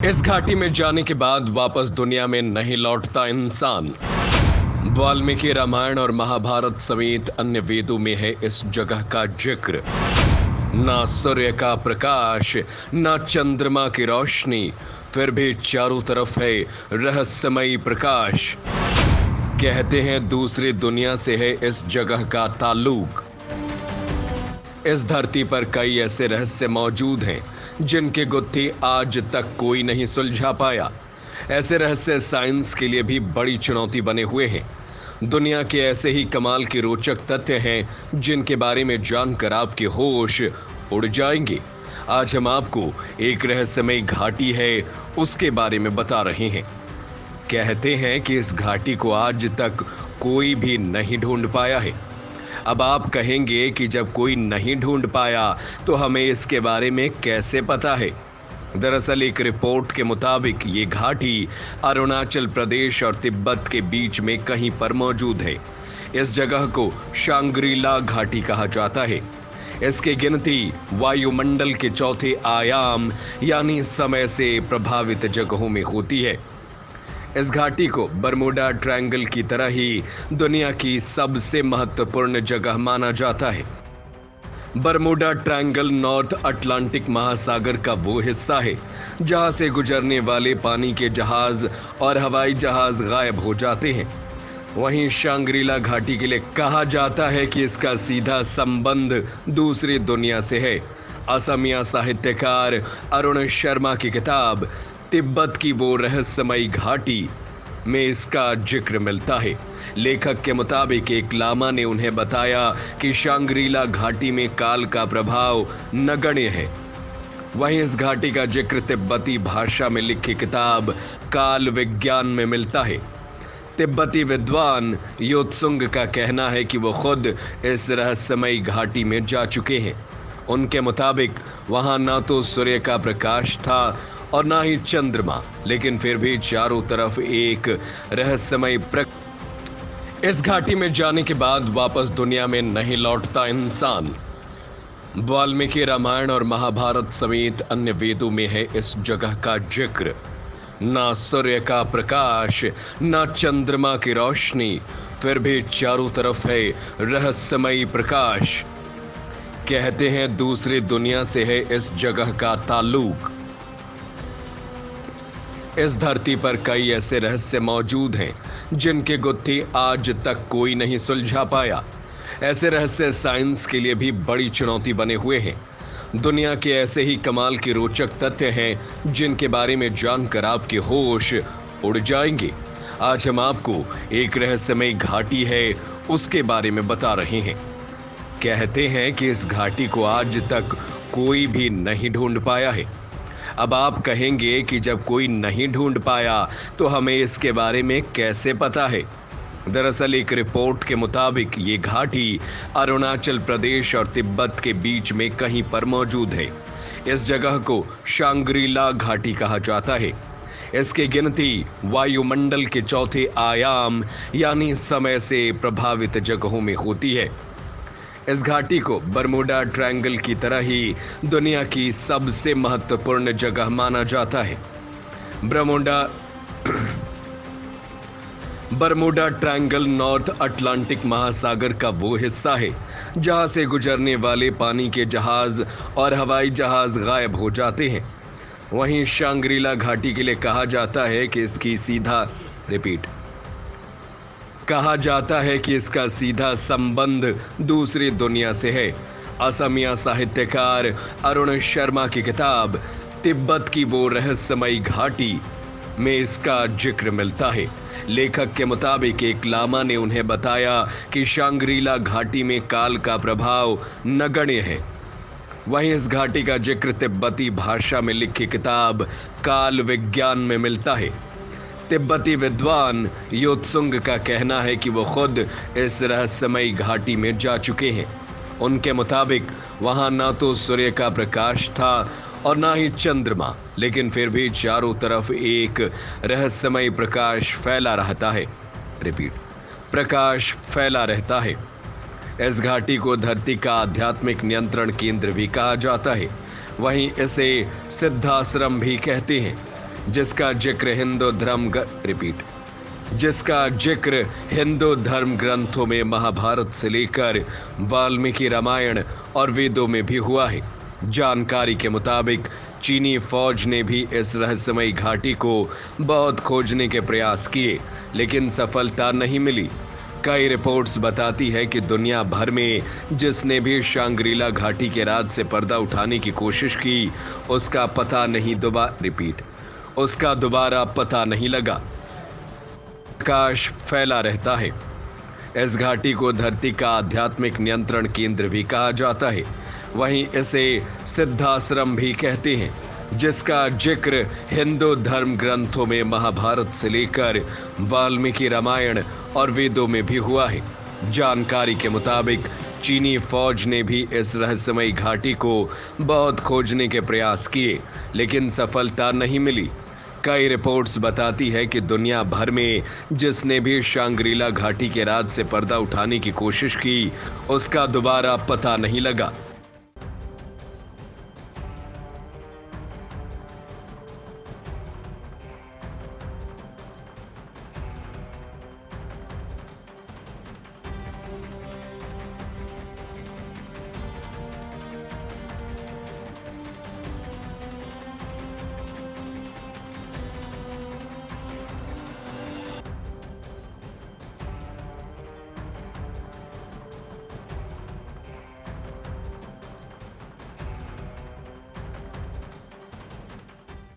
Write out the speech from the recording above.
इस घाटी में जाने के बाद वापस दुनिया में नहीं लौटता इंसान। वाल्मीकि रामायण और महाभारत समेत अन्य वेदों में है इस जगह का जिक्र। ना सूर्य का प्रकाश, ना चंद्रमा की रोशनी, फिर भी चारों तरफ है रहस्यमयी प्रकाश। कहते हैं दूसरी दुनिया से है इस जगह का ताल्लुक। इस धरती पर कई ऐसे रहस्य मौजूद हैं जिनके गुत्थी आज तक कोई नहीं सुलझा पाया। ऐसे रहस्य साइंस के लिए भी बड़ी चुनौती बने हुए हैं। दुनिया के ऐसे ही कमाल के रोचक तथ्य हैं जिनके बारे में जानकर आपके होश उड़ जाएंगे। आज हम आपको एक रहस्यमयी घाटी है उसके बारे में बता रहे हैं। कहते हैं कि इस घाटी को आज तक कोई भी नहीं ढूंढ पाया है। अब आप कहेंगे कि जब कोई नहीं ढूंढ पाया तो हमें इसके बारे में कैसे पता है? दरअसल एक रिपोर्ट के मुताबिक ये घाटी अरुणाचल प्रदेश और तिब्बत के बीच में कहीं पर मौजूद है। इस जगह को शांग्रीला घाटी कहा जाता है। इसकी गिनती वायुमंडल के चौथे आयाम यानी समय से प्रभावित जगहों में होती है। इस घाटी को बरमूडा ट्रायंगल की तरह ही दुनिया की सबसे महत्वपूर्ण जगह माना जाता है। बरमूडा ट्रायंगल नॉर्थ अटलांटिक महासागर का वो हिस्सा है जहां से गुजरने वाले पानी के जहाज और हवाई जहाज गायब हो जाते हैं। वहीं शांग्रीला घाटी के लिए कहा जाता है कि इसका सीधा संबंध दूसरी दुनिया से है। असमिया साहित्यकार अरुण शर्मा की किताब तिब्बत की वो रहस्यमयी घाटी में इसका जिक्र मिलता है। लेखक के मुताबिक एक लामा ने उन्हें बताया कि शांग्रीला घाटी में काल का प्रभाव नगण्य है। वहीं इस घाटी का जिक्र तिब्बती भाषा में लिखी किताब काल विज्ञान में मिलता है। तिब्बती विद्वान योत्सुंग का कहना है कि वो खुद इस रहस्यमयी घाटी में जा चुके हैं। उनके मुताबिक वहां ना तो सूर्य का प्रकाश था और ना ही चंद्रमा, लेकिन फिर भी चारों तरफ एक रहस्यमयी इस घाटी में जाने के बाद वापस दुनिया में नहीं लौटता इंसान। वाल्मीकि रामायण और महाभारत समेत अन्य वेदों में है इस जगह का जिक्र। ना सूर्य का प्रकाश, ना चंद्रमा की रोशनी, फिर भी चारों तरफ है रहस्यमयी प्रकाश। कहते हैं दूसरी दुनिया से है इस जगह का ताल्लुक। इस धरती पर कई ऐसे रहस्य मौजूद हैं जिनके गुत्थी आज तक कोई नहीं सुलझा पाया। ऐसे रहस्य साइंस के लिए भी बड़ी चुनौती बने हुए हैं। दुनिया के ऐसे ही कमाल के रोचक तथ्य हैं जिनके बारे में जानकर आपके होश उड़ जाएंगे। आज हम आपको एक रहस्यमयी घाटी है उसके बारे में बता रहे हैं। कहते हैं कि इस घाटी को आज तक कोई भी नहीं ढूंढ पाया है। अब आप कहेंगे कि जब कोई नहीं ढूंढ पाया तो हमें इसके बारे में कैसे पता है? दरअसल एक रिपोर्ट के मुताबिक ये घाटी अरुणाचल प्रदेश और तिब्बत के बीच में कहीं पर मौजूद है। इस जगह को शांग्रीला घाटी कहा जाता है। इसकी गिनती वायुमंडल के चौथे आयाम यानी समय से प्रभावित जगहों में होती है। इस घाटी को बरमूडा ट्रायंगल की तरह ही दुनिया की सबसे महत्वपूर्ण जगह माना जाता है। बरमूडा ट्रायंगल नॉर्थ अटलांटिक महासागर का वो हिस्सा है जहां से गुजरने वाले पानी के जहाज और हवाई जहाज गायब हो जाते हैं। वहीं शांग्रीला घाटी के लिए कहा जाता है कि इसका सीधा संबंध दूसरी दुनिया से है। असमिया साहित्यकार अरुण शर्मा की किताब तिब्बत की वो रहस्यमयी घाटी में इसका जिक्र मिलता है। लेखक के मुताबिक एक लामा ने उन्हें बताया कि शांग्रीला घाटी में काल का प्रभाव नगण्य है। वहीं इस घाटी का जिक्र तिब्बती भाषा में लिखी किताब काल विज्ञान में मिलता है। तिब्बती विद्वान योत्सुंग का कहना है कि वो खुद इस रहस्यमयी घाटी में जा चुके हैं। उनके मुताबिक वहां ना तो सूर्य का प्रकाश था और ना ही चंद्रमा, लेकिन फिर भी चारों तरफ एक रहस्यमयी प्रकाश फैला रहता है। इस घाटी को धरती का आध्यात्मिक नियंत्रण केंद्र भी कहा जाता है। वहीं इसे सिद्धाश्रम भी कहते हैं। जिसका जिक्र हिंदू धर्म ग्रंथों में महाभारत से लेकर वाल्मीकि रामायण और वेदों में भी हुआ है। जानकारी के मुताबिक चीनी फौज ने भी इस रहस्यमयी घाटी को बहुत खोजने के प्रयास किए, लेकिन सफलता नहीं मिली। कई रिपोर्ट्स बताती है कि दुनिया भर में जिसने भी शांग्रीला घाटी के राज से पर्दा उठाने की कोशिश की, उसका दोबारा पता नहीं लगा। आकाश फैला रहता है। इस घाटी को धरती का आध्यात्मिक नियंत्रण केंद्र भी कहा जाता है। वहीं इसे सिद्धाश्रम भी कहते हैं, जिसका जिक्र हिंदू धर्म ग्रंथों में महाभारत से लेकर वाल्मीकि रामायण और वेदों में भी हुआ है। जानकारी के मुताबिक चीनी फौज ने भी इस रहस्यमयी घाटी को बहुत खोजने के प्रयास किए, लेकिन सफलता नहीं मिली। कई रिपोर्ट्स बताती है कि दुनिया भर में जिसने भी शांग्रीला घाटी के राज से पर्दा उठाने की कोशिश की, उसका दोबारा पता नहीं लगा।